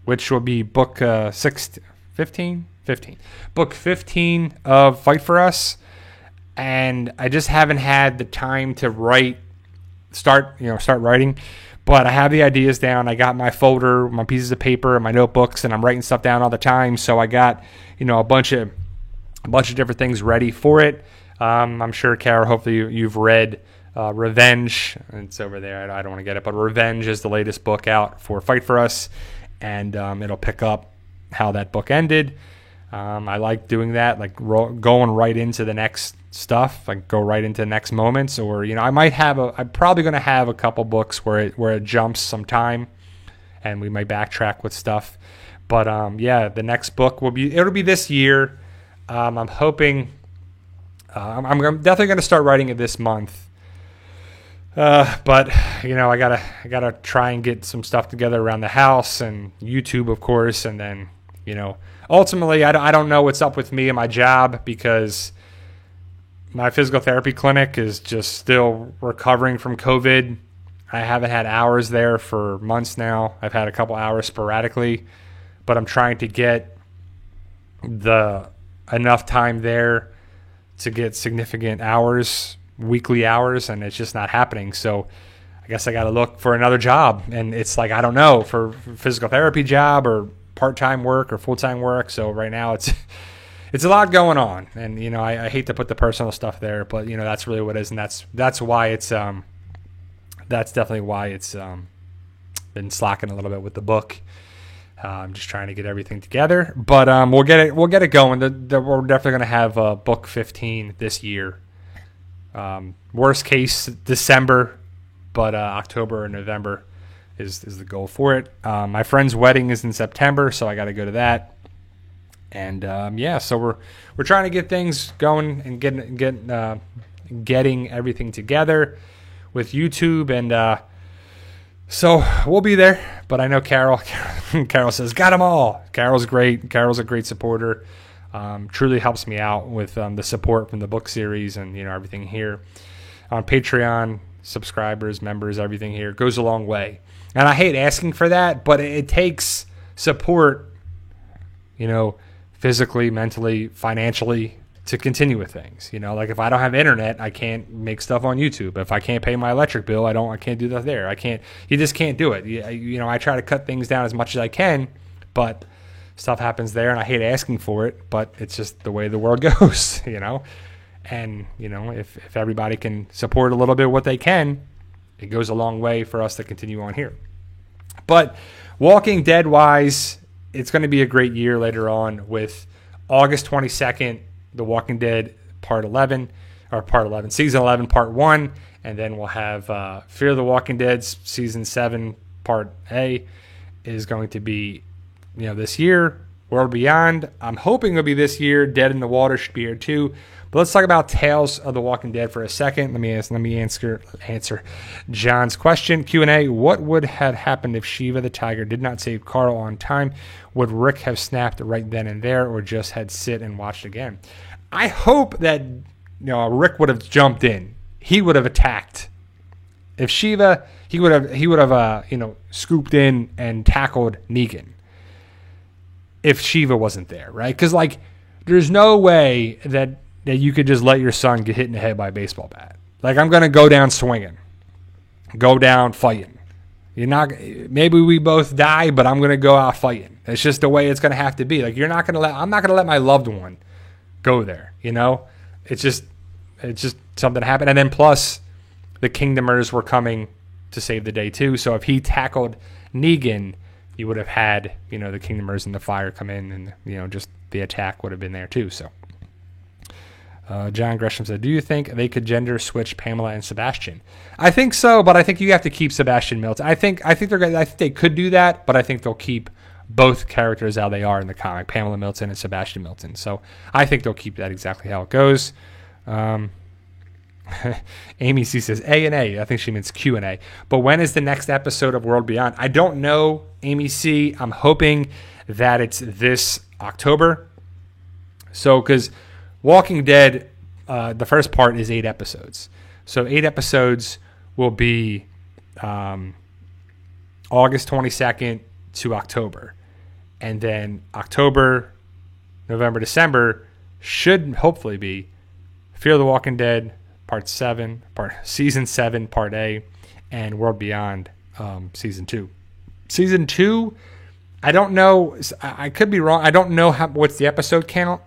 which will be book 15. Book 15 of Fight for Us, and I just haven't had the time to start writing. But I have the ideas down. I got my folder, my pieces of paper, and my notebooks, and I'm writing stuff down all the time. So I got, a bunch of different things ready for it. I'm sure, Kara, hopefully you've read Revenge. It's over there. I don't want to get it, but Revenge is the latest book out for Fight for Us, and it'll pick up how that book ended. I like doing that, like going right into the next stuff, like go right into the next moments, or I'm probably going to have a couple books where it jumps some time, and we might backtrack with stuff. But the next book it'll be this year. I'm hoping I'm definitely going to start writing it this month. But I gotta try and get some stuff together around the house and YouTube, of course, and then ultimately, I don't know what's up with me and my job, because my physical therapy clinic is just still recovering from COVID. I haven't had hours there for months now. I've had a couple hours sporadically, but I'm trying to get enough time there to get significant hours, weekly hours, and it's just not happening. So I guess I got to look for another job, and it's like, I don't know, for physical therapy job or part-time work or full-time work. So right now it's it's a lot going on, and you know, I hate to put the personal stuff there, but you know, that's really what it is, and that's why it's that's definitely why it's been slacking a little bit with the book. I'm just trying to get everything together, but we'll get it going. We're definitely going to have book 15 this year. Worst case December, but October or November is the goal for it. My friend's wedding is in September, so I got to go to that. And yeah, so we're trying to get things going and getting everything together with YouTube, and so we'll be there. But I know Carol says got them all. Carol's great. Carol's a great supporter. Truly helps me out with the support from the book series and, you know, everything here on Patreon. Subscribers, members, everything here goes a long way. And I hate asking for that, but it takes support, you know, physically, mentally, financially, to continue with things. You know, like if I don't have internet, I can't make stuff on YouTube. If I can't pay my electric bill, I can't do that there. You just can't do it. You know, I try to cut things down as much as I can, but stuff happens there, and I hate asking for it, but it's just the way the world goes, you know. And, you know, if everybody can support a little bit what they can, it goes a long way for us to continue on here. But Walking Dead wise, it's going to be a great year later on with August 22nd, The Walking Dead Season 11, Part 1, and then we'll have Fear the Walking Dead Season 7, Part A is going to be, you know, this year. World Beyond, I'm hoping it'll be this year. Dead in the Water should be here too. But let's talk about Tales of the Walking Dead for a second. Let me answer John's question. Q&A. What would have happened if Shiva the tiger did not save Carl on time? Would Rick have snapped right then and there, or just had sit and watched again? I hope that, you know, Rick would have jumped in. He would have attacked. If Shiva, he would have you know, scooped in and tackled Negan. If Shiva wasn't there, right? Because, like, there's no way that you could just let your son get hit in the head by a baseball bat. Like, I'm going to go down swinging. Go down fighting. Maybe we both die, but I'm going to go out fighting. It's just the way it's going to have to be. Like, I'm not going to let my loved one go there, you know? It's just something happened. And then plus, the Kingdomers were coming to save the day too. So if he tackled Negan, you would have had, you know, the Kingdomers and the fire come in, and, you know, just the attack would have been there too. So John Gresham said, do you think they could gender switch Pamela and Sebastian? I think so, but I think you have to keep Sebastian Milton. I think they could do that, but I think they'll keep both characters how they are in the comic, Pamela Milton and Sebastian Milton. So I think they'll keep that exactly how it goes. Amy C says A&A. I think she means Q&A. But when is the next episode of World Beyond? I don't know, Amy C. I'm hoping that it's this October. So, because Walking Dead, the first part is 8 episodes. So 8 episodes will be August 22nd to October. And then October, November, December should hopefully be Fear the Walking Dead, Season 7, Part A, and World Beyond, Season 2. Season 2, I don't know. I could be wrong. I don't know what's the episode count.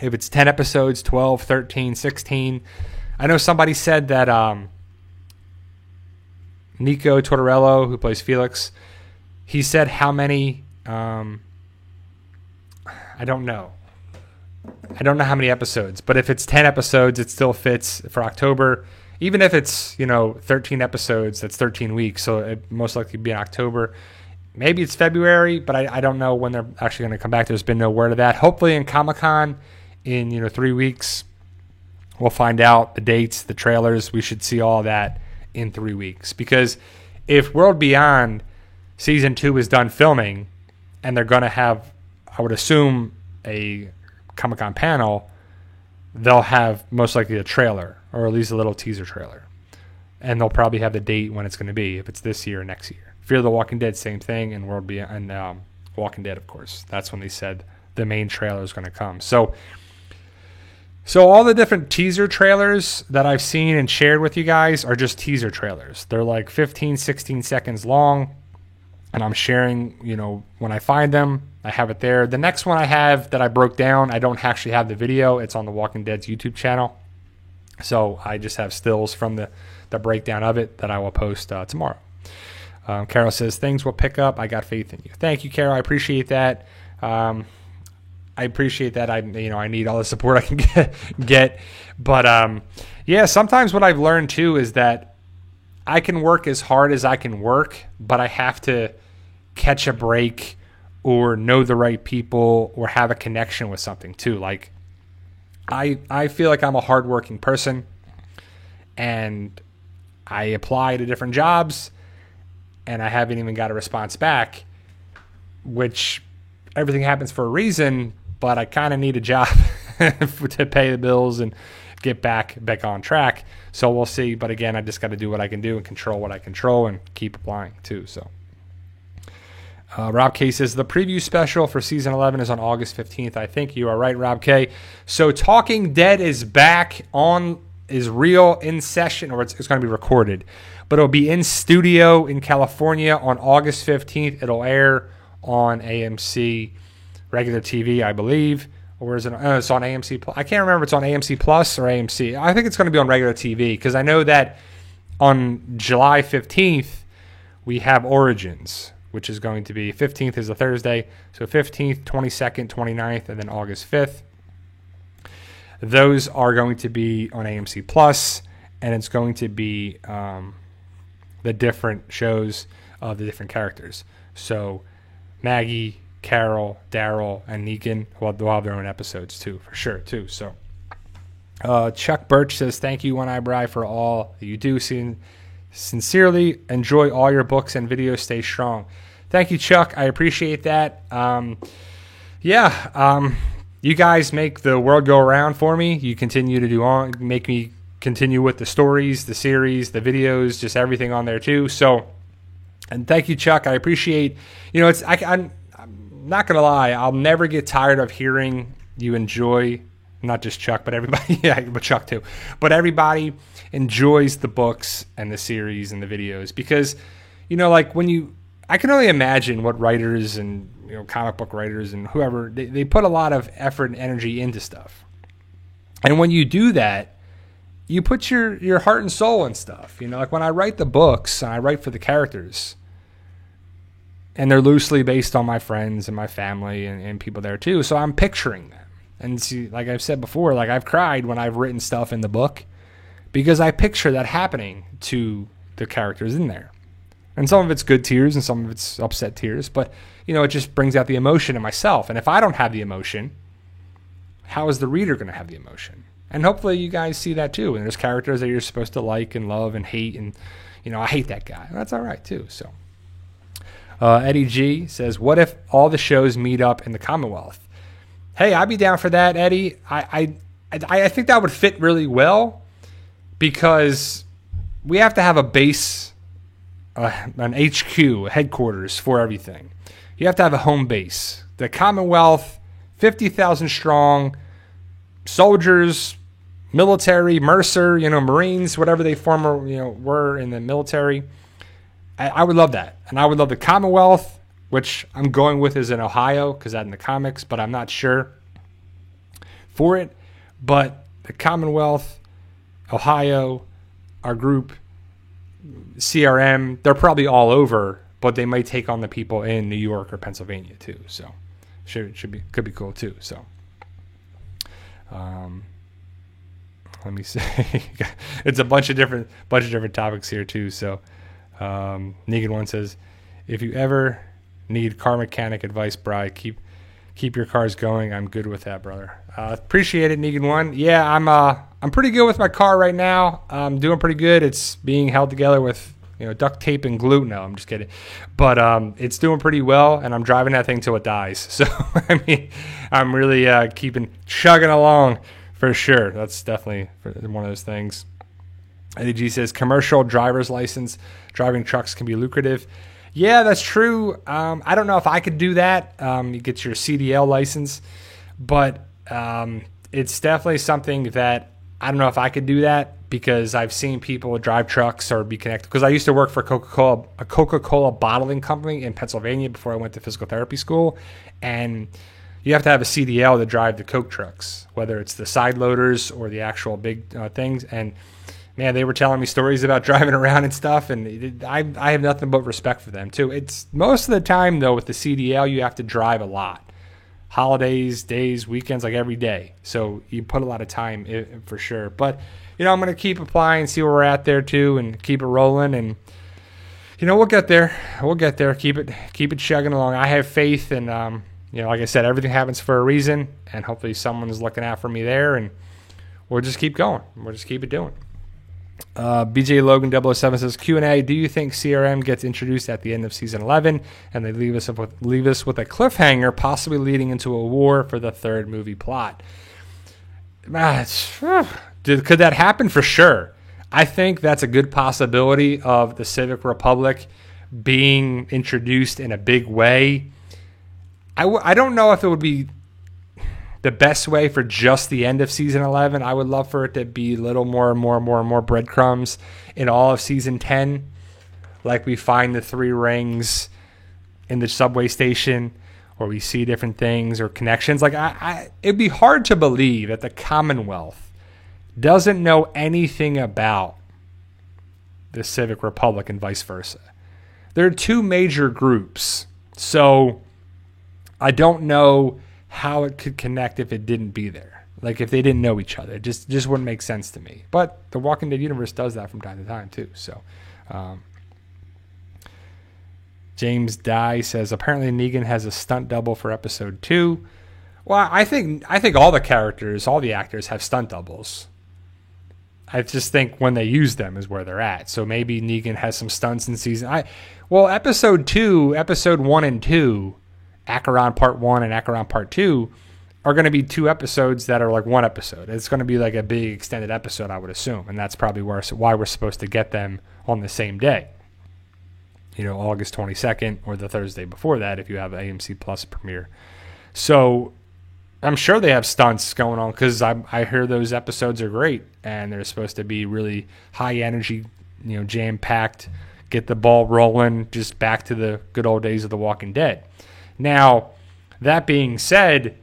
If it's 10 episodes, 12, 13, 16. I know somebody said that Nico Tortorello, who plays Felix, he said how many. I don't know. I don't know how many episodes, but if it's 10 episodes, it still fits for October. Even if it's, 13 episodes, that's 13 weeks, so it most likely be in October. Maybe it's February, but I don't know when they're actually going to come back. There's been no word of that. Hopefully in Comic-Con in 3 weeks, we'll find out the dates, the trailers. We should see all that in 3 weeks. Because if World Beyond Season 2 is done filming, and they're going to have, I would assume, a Comic-Con panel, they'll have most likely a trailer, or at least a little teaser trailer. And they'll probably have the date when it's going to be, if it's this year or next year. Fear the Walking Dead, same thing, and World Beyond, and Walking Dead, of course. That's when they said the main trailer is going to come. So all the different teaser trailers that I've seen and shared with you guys are just teaser trailers. They're like 15, 16 seconds long. and I'm sharing, when I find them, I have it there. The next one I have that I broke down, I don't actually have the video. It's on The Walking Dead's YouTube channel. So I just have stills from the breakdown of it that I will post tomorrow. Carol says, things will pick up. I got faith in you. Thank you, Carol. I appreciate that. I appreciate that. I need all the support I can get. But yeah, sometimes what I've learned too is that I can work as hard as I can work, but I have to catch a break or know the right people or have a connection with something too. Like I feel like I'm a hardworking person, and I apply to different jobs and I haven't even got a response back, which everything happens for a reason, but I kind of need a job to pay the bills and get back on track. So we'll see. But again, I just got to do what I can do and control what I control and keep applying too. So Rob K says the preview special for season 11 is on August 15th. I think you are right, Rob K. So Talking Dead is back is real in session, or it's going to be recorded, but it'll be in studio in California on August 15th. It'll air on AMC regular TV, I believe, or is it? It's on AMC. I can't remember if it's on AMC Plus or AMC. I think it's going to be on regular TV because I know that on July 15th we have Origins, which is going to be 15th is a Thursday, so 15th, 22nd, 29th, and then August 5th. Those are going to be on AMC Plus, and it's going to be the different shows of the different characters. So Maggie, Carol, Daryl, and Negan will have their own episodes too, for sure too. So Chuck Birch says, thank you, One Eyebrow, for all that you do. Sincerely enjoy all your books and videos. Stay strong. Thank you, Chuck. I appreciate that. You guys make the world go around for me. You continue to make me continue with the stories, the series, the videos, just everything on there too. So, and thank you, Chuck. I appreciate, I'm not going to lie. I'll never get tired of hearing you enjoy, not just Chuck, but everybody. Yeah, but Chuck too. But everybody enjoys the books and the series and the videos because, I can only imagine what writers and comic book writers and whoever, they put a lot of effort and energy into stuff. And when you do that, you put your heart and soul in stuff. Like when I write the books and I write for the characters, and they're loosely based on my friends and my family and people there too. So I'm picturing them. And see, like I've said before, like I've cried when I've written stuff in the book because I picture that happening to the characters in there. And some of it's good tears and some of it's upset tears, but it just brings out the emotion in myself. And if I don't have the emotion, how is the reader going to have the emotion? And hopefully you guys see that too. And there's characters that you're supposed to like and love and hate. And, I hate that guy. That's all right too. So Eddie G says, what if all the shows meet up in the Commonwealth? Hey, I'd be down for that, Eddie. I think that would fit really well because we have to have a base, an HQ, headquarters for everything. You have to have a home base. The Commonwealth, 50,000 strong, soldiers, military, Mercer, Marines, whatever they were in the military. I would love that. And I would love the Commonwealth, which I'm going with is in Ohio because that's in the comics, but I'm not sure for it. But the Commonwealth, Ohio, our group, CRM, they're probably all over, but they might take on the people in New York or Pennsylvania too. So could be cool too. So let me see. It's a bunch of different topics here too. So Negan one says, if you ever need car mechanic advice, Bri, keep your cars going. I'm good with that, brother. Appreciate it, Negan one. Yeah, I'm pretty good with my car right now. I'm doing pretty good. It's being held together with duct tape and glue. No, I'm just kidding. But it's doing pretty well, and I'm driving that thing till it dies. So I'm really chugging along for sure. That's definitely one of those things. Eddie G says commercial driver's license driving trucks can be lucrative. Yeah, that's true. I don't know if I could do that. You get your CDL license, but it's definitely something that I don't know if I could do that because I've seen people drive trucks or be connected. Because I used to work for a Coca-Cola bottling company in Pennsylvania before I went to physical therapy school. And you have to have a CDL to drive the Coke trucks, whether it's the side loaders or the actual big things. And man, they were telling me stories about driving around and stuff. And I have nothing but respect for them too. It's most of the time though, with the CDL, you have to drive a lot. Holidays, days, weekends, like every day. So you put a lot of time in, for sure. But, I'm going to keep applying, see where we're at there too, and keep it rolling. And, we'll get there. We'll get there. Keep it chugging along. I have faith. And, like I said, everything happens for a reason. And hopefully someone is looking out for me there. And we'll just keep going. We'll just keep it doing. BJ Logan 007 says, Q&A, do you think CRM gets introduced at the end of season 11 and they leave us with a cliffhanger, possibly leading into a war for the third movie plot? Could that happen? For sure. I think that's a good possibility of the Civic Republic being introduced in a big way. I don't know if it would be the best way for just the end of season 11. I would love for it to be a little more breadcrumbs in all of season 10. Like we find the 3 rings in the subway station, or we see different things or connections. Like it'd be hard to believe that the Commonwealth doesn't know anything about the Civic Republic and vice versa. There are 2 major groups. So I don't know how it could connect if it didn't be there. Like if they didn't know each other. It just wouldn't make sense to me. But the Walking Dead universe does that from time to time too. So James Dye says, apparently Negan has a stunt double for episode 2. Well, I think all the characters, all the actors have stunt doubles. I just think when they use them is where they're at. So maybe Negan has some stunts in season. Episode 2, episode 1 and 2, Acheron Part 1 and Acheron Part 2 are going to be 2 episodes that are like 1 episode. It's going to be like a big extended episode, I would assume. And that's probably why we're supposed to get them on the same day. August 22nd or the Thursday before that if you have AMC Plus premiere. So I'm sure they have stunts going on because I hear those episodes are great. And they're supposed to be really high energy, jam-packed, get the ball rolling, just back to the good old days of The Walking Dead. Now, that being said,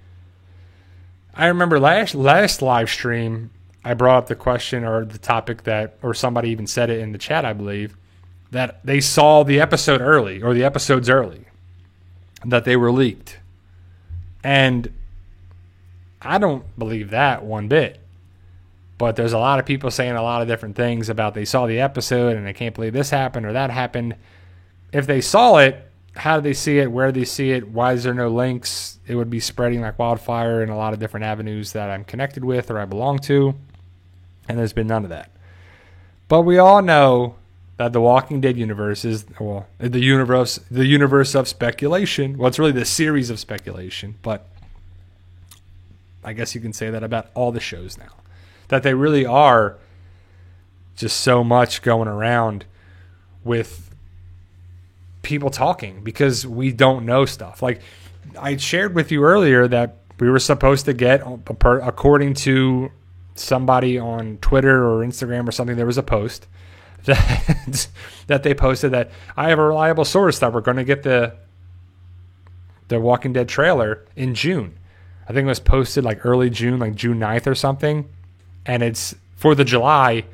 I remember last live stream, I brought up the question or the topic or somebody even said it in the chat, I believe, that they saw the episode early or the episodes early, that they were leaked. And I don't believe that one bit. But there's a lot of people saying a lot of different things about they saw the episode and they can't believe this happened or that happened. If they saw it, how did they see it? Where did they see it? Why is there no links? It would be spreading like wildfire in a lot of different avenues that I'm connected with or I belong to. And there's been none of that. But we all know that the Walking Dead universe is, the universe of speculation. Well, it's really the series of speculation. But I guess you can say that about all the shows now. That they really are just so much going around with people talking because we don't know stuff. Like I shared with you earlier that we were supposed to get, according to somebody on Twitter or Instagram or something, there was a post that they posted that I have a reliable source that we're going to get the Walking Dead trailer in June. I think it was posted like early June, like June 9th or something. And it's for the July,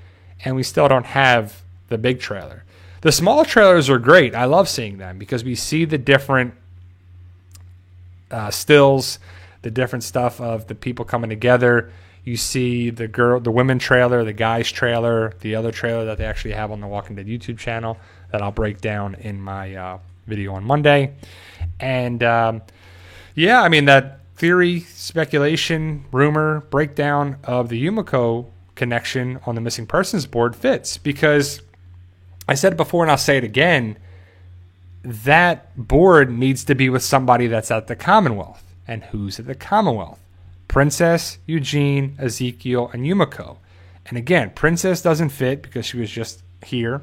and we still don't have the big trailer. The small trailers are great. I love seeing them because we see the different stills, the different stuff of the people coming together. You see the women trailer, the guys trailer, the other trailer that they actually have on the Walking Dead YouTube channel that I'll break down in my video on Monday. And that theory, speculation, rumor, breakdown of the Yumiko connection on the missing persons board fits because I said it before and I'll say it again, that board needs to be with somebody that's at the Commonwealth. And who's at the Commonwealth? Princess, Eugene, Ezekiel, and Yumiko. And again, Princess doesn't fit because she was just here.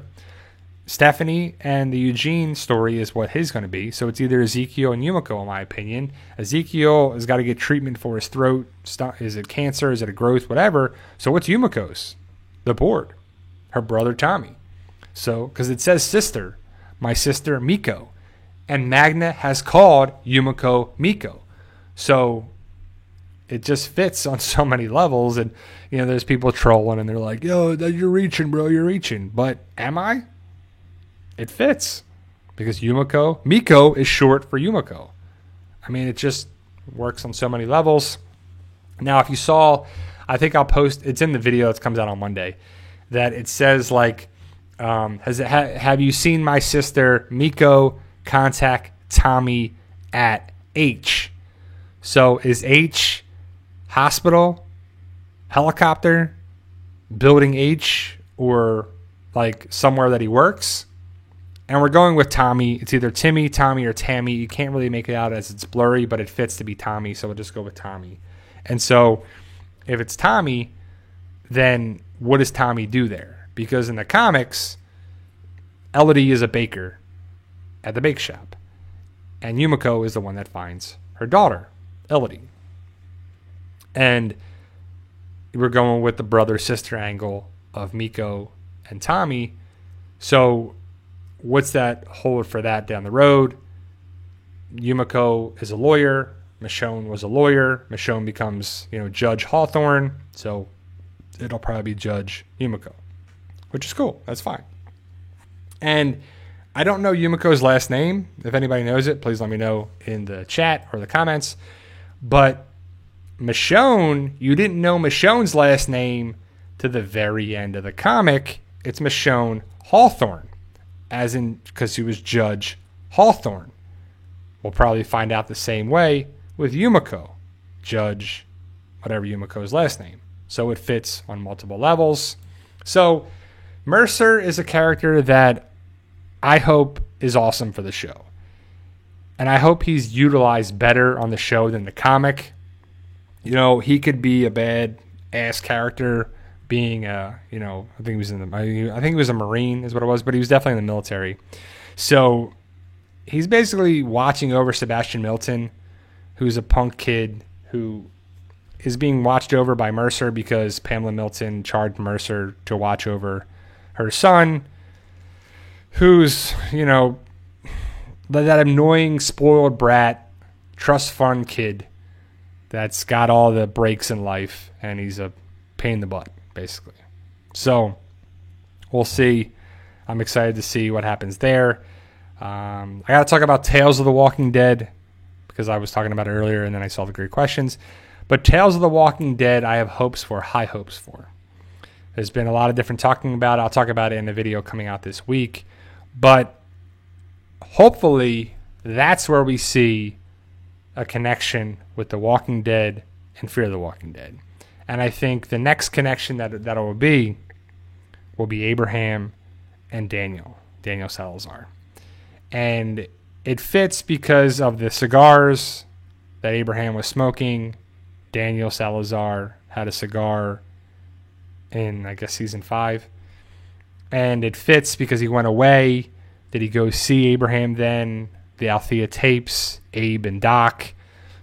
Stephanie and the Eugene story is what his going to be. So it's either Ezekiel and Yumiko, in my opinion. Ezekiel has got to get treatment for his throat. Is it cancer? Is it a growth? Whatever. So what's Yumiko's? The board. Her brother Tommy. So, because it says sister. My sister Miko. And Magna has called Yumiko Miko. So it just fits on so many levels. And, you know, there's people trolling and they're like, yo, you're reaching, bro. You're reaching. But am I? It fits because Miko is short for Yumiko. I mean, it just works on so many levels. Now, if you saw, I think I'll post, it's in the video that comes out on Monday, that it says like, have you seen my sister Miko contact Tommy at H? So is H hospital, helicopter, building H, or like somewhere that he works? And we're going with Tommy. It's either Timmy, Tommy, or Tammy. You can't really make it out as it's blurry, but it fits to be Tommy, so we'll just go with Tommy. And so if it's Tommy, then what does Tommy do there? Because in the comics, Elodie is a baker at the bake shop. And Yumiko is the one that finds her daughter, Elodie. And we're going with the brother-sister angle of Miko and Tommy. So what's that hold for that down the road? Yumiko is a lawyer. Michonne was a lawyer. Michonne becomes, Judge Hawthorne. So it'll probably be Judge Yumiko, which is cool. That's fine. And I don't know Yumiko's last name. If anybody knows it, please let me know in the chat or the comments. But Michonne, you didn't know Michonne's last name to the very end of the comic. It's Michonne Hawthorne. As in, because she was Judge Hawthorne. We'll probably find out the same way with Yumiko. Judge, whatever Yumiko's last name. So it fits on multiple levels. So Mercer is a character that I hope is awesome for the show. And I hope he's utilized better on the show than the comic. He could be a bad-ass character, being I think he was he was a Marine is what it was, but he was definitely in the military. So he's basically watching over Sebastian Milton, who's a punk kid who is being watched over by Mercer because Pamela Milton charged Mercer to watch over her son, who's, that annoying, spoiled brat, trust fund kid that's got all the breaks in life, and he's a pain in the butt, basically. So we'll see. I'm excited to see what happens there. I got to talk about Tales of the Walking Dead because I was talking about it earlier and then I saw the great questions. But Tales of the Walking Dead, I have high hopes for. There's been a lot of different talking about it. I'll talk about it in a video coming out this week. But hopefully that's where we see a connection with The Walking Dead and Fear the Walking Dead. And I think the next connection that it will be Abraham and Daniel Salazar. And it fits because of the cigars that Abraham was smoking. Daniel Salazar had a cigar in, I guess, season 5. And it fits because he went away. Did he go see Abraham then? The Althea tapes, Abe and Doc.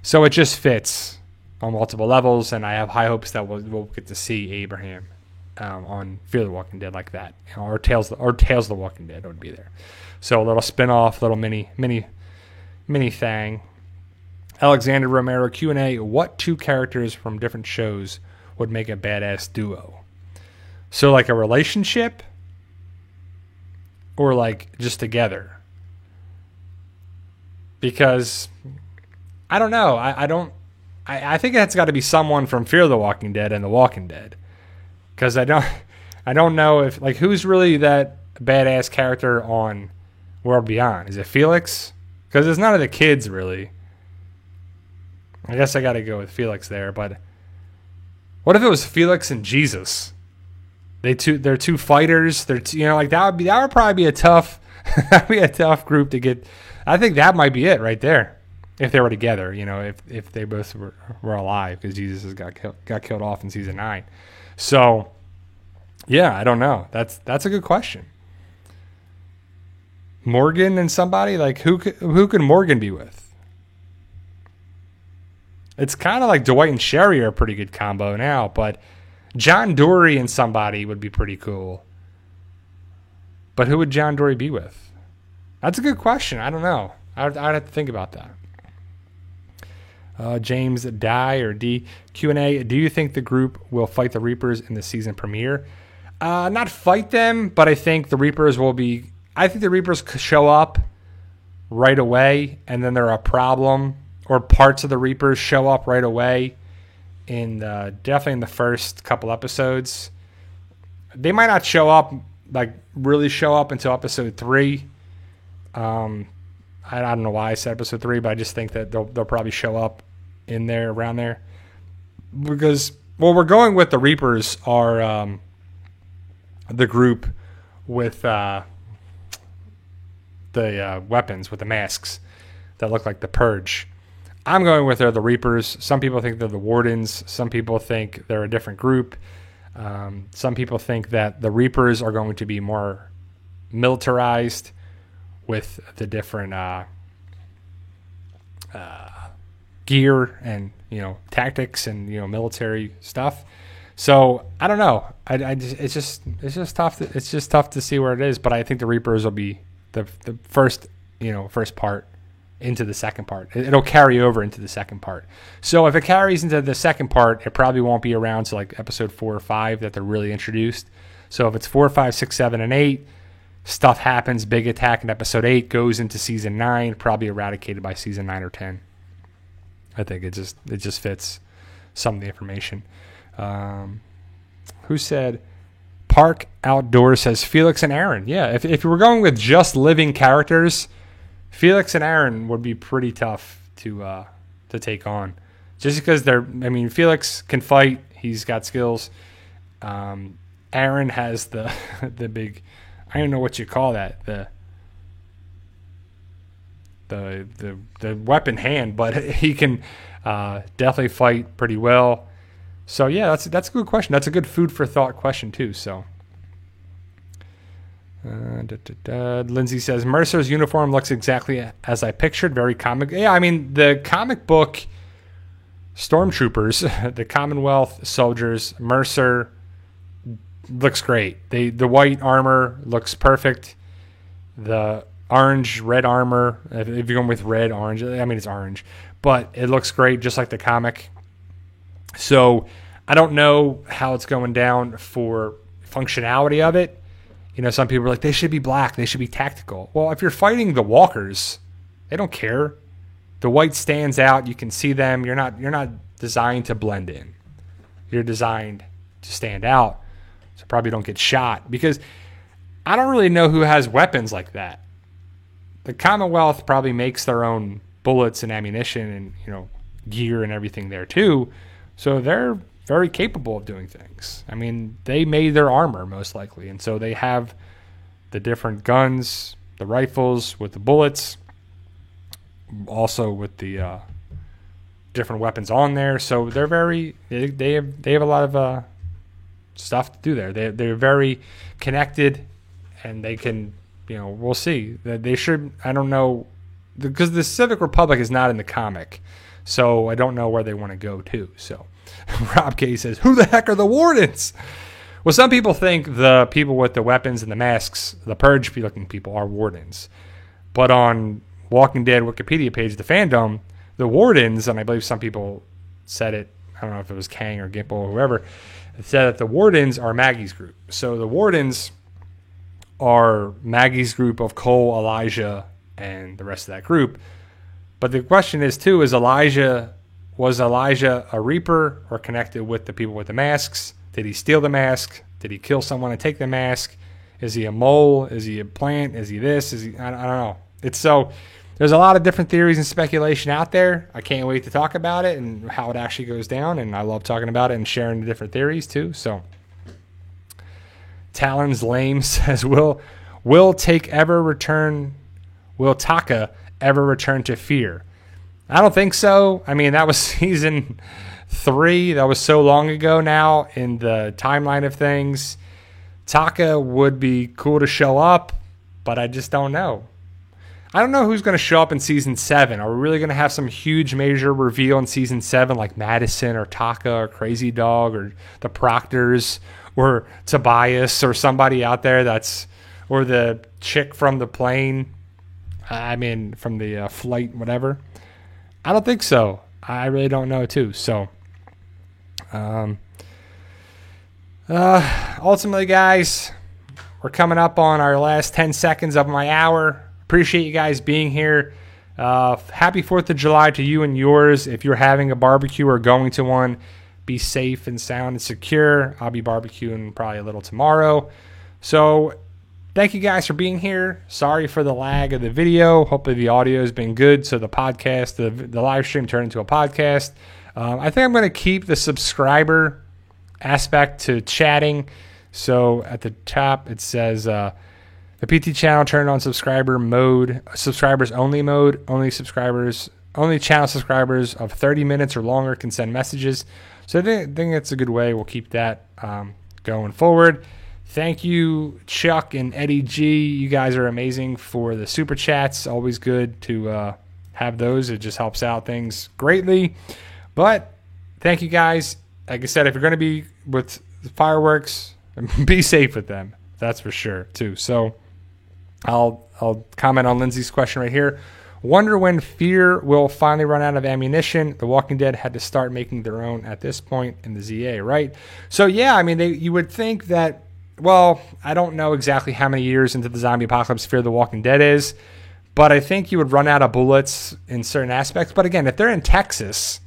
So it just fits on multiple levels, and I have high hopes that we'll get to see Abraham on Fear the Walking Dead like that, or Tales of the Walking Dead would be there. So a little spin-off, little mini thing. Alexander Romero Q&A, what two characters from different shows would make a badass duo? So like a relationship, or like just together? Because I don't know. I think that's got to be someone from Fear the Walking Dead and The Walking Dead. Because I don't know if, like, who's really that badass character on World Beyond? Is it Felix? Because it's none of the kids, really. I guess I got to go with Felix there. But what if it was Felix and Jesus? They're two fighters. That would probably be a tough group to get. I think that might be it right there. If they were together, if they both were alive, because Jesus got killed off in season 9. So, yeah, I don't know. That's a good question. Morgan and somebody? Like, who could Morgan be with? It's kind of like Dwight and Sherry are a pretty good combo now, but John Dory and somebody would be pretty cool. But who would John Dory be with? That's a good question. I don't know. I'd have to think about that. James D Q&A. Do you think the group will fight the Reapers in the season premiere? Not fight them, but I think the Reapers will be. I think the Reapers could show up right away, and then they're a problem, or parts of the Reapers show up right away. Definitely in the first couple episodes, they might not show up really show up until episode 3. I don't know why I said episode 3, but I just think that they'll probably show up in there, around there, because we're going with the Reapers are the group with the weapons with the masks that look like the Purge. I'm going with they're the Reapers. Some people think they're the Wardens. Some people think they're a different group. Some people think that the Reapers are going to be more militarized with the different gear and tactics and military stuff. So I don't know. It's just tough. It's just tough to see where it is. But I think the Reapers will be the first part into the second part. It'll carry over into the second part. So if it carries into the second part, it probably won't be around to like episode 4 or 5 that they're really introduced. So if it's 4, 5, 6, 7, and 8, stuff happens. Big attack in episode 8 goes into season 9, probably eradicated by season 9 or 10. I think it just fits some of the information. Who said Park Outdoors says Felix and Aaron? Yeah, if we're going with just living characters, Felix and Aaron would be pretty tough to take on, just because Felix can fight. He's got skills. Aaron has the big, I don't know what you call that, the weapon hand, but he can definitely fight pretty well. So yeah, that's a good question. That's a good food for thought question too. So. Lindsay says Mercer's uniform looks exactly as I pictured. Very comic. Yeah, I mean the comic book stormtroopers, the Commonwealth soldiers, Mercer looks great. The white armor looks perfect. The red armor, if you're going with red, orange, I mean it's orange, but it looks great just like the comic. So I don't know how it's going down for functionality of it. Some people are like, they should be black. They should be tactical. Well, if you're fighting the walkers, they don't care. The white stands out. You can see them. You're not designed to blend in. You're designed to stand out. So probably don't get shot, because I don't really know who has weapons like that. The Commonwealth probably makes their own bullets and ammunition and, gear and everything there too. So they're very capable of doing things. I mean, they made their armor most likely, and so they have the different guns, the rifles with the bullets, also with the different weapons on there. So they're they have a lot of stuff to do there. They're very connected, and they can, we'll see. They should. I don't know, because the Civic Republic is not in the comic, so I don't know where they want to go to. So. Rob K says, who the heck are the Wardens? Well, some people think the people with the weapons and the masks, the Purge-looking people, are Wardens. But on Walking Dead Wikipedia page, the fandom, the Wardens, and I believe some people said it, I don't know if it was Kang or Gimple or whoever, said that the Wardens are Maggie's group. So the Wardens are Maggie's group of Cole, Elijah, and the rest of that group. But the question is, too, was Elijah a Reaper or connected with the people with the masks? Did he steal the mask? Did he kill someone and take the mask? Is he a mole? Is he a plant? Is he this? I don't know. There's a lot of different theories and speculation out there. I can't wait to talk about it and how it actually goes down. And I love talking about it and sharing the different theories too. So Talon's Lame says, Will Taka ever return to Fear? I don't think so. I mean, that was season 3. That was so long ago now in the timeline of things. Taka would be cool to show up, but I just don't know. I don't know who's going to show up in Season 7. Are we really going to have some huge major reveal in Season 7 like Madison or Taka or Crazy Dog or the Proctors or Tobias or somebody out there or the chick from the plane, from the flight, whatever? I don't think so. I really don't know too. So, ultimately, guys, we're coming up on our last 10 seconds of my hour. Appreciate you guys being here. Happy 4th of July to you and yours. If you're having a barbecue or going to one, be safe and sound and secure. I'll be barbecuing probably a little tomorrow. So thank you guys for being here. Sorry for the lag of the video. Hopefully the audio has been good. So the podcast, the live stream turned into a podcast. I think I'm going to keep the subscriber aspect to chatting. So at the top it says the PT channel turned on subscribers only mode. Only channel subscribers of 30 minutes or longer can send messages. So I think that's a good way. We'll keep that going forward. Thank you, Chuck and Eddie G. You guys are amazing for the super chats. Always good to have those. It just helps out things greatly. But thank you guys. Like I said, if you're going to be with fireworks, be safe with them. That's for sure, too. So I'll comment on Lindsay's question right here. Wonder when Fear will finally run out of ammunition. The Walking Dead had to start making their own at this point in the ZA, right? So, yeah, I mean, you would think that, well, I don't know exactly how many years into the zombie apocalypse Fear the Walking Dead is, but I think you would run out of bullets in certain aspects. But again, if they're in Texas,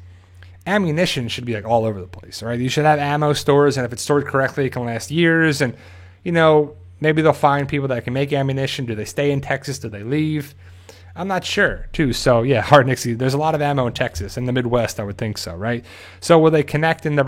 ammunition should be like all over the place, right? You should have ammo stores, and if it's stored correctly, it can last years. And, you know, maybe they'll find people that can make ammunition. Do they stay in Texas? Do they leave? I'm not sure, too. So, yeah, Hard Nixie, there's a lot of ammo in Texas. In the Midwest, I would think so, right? So will they connect in the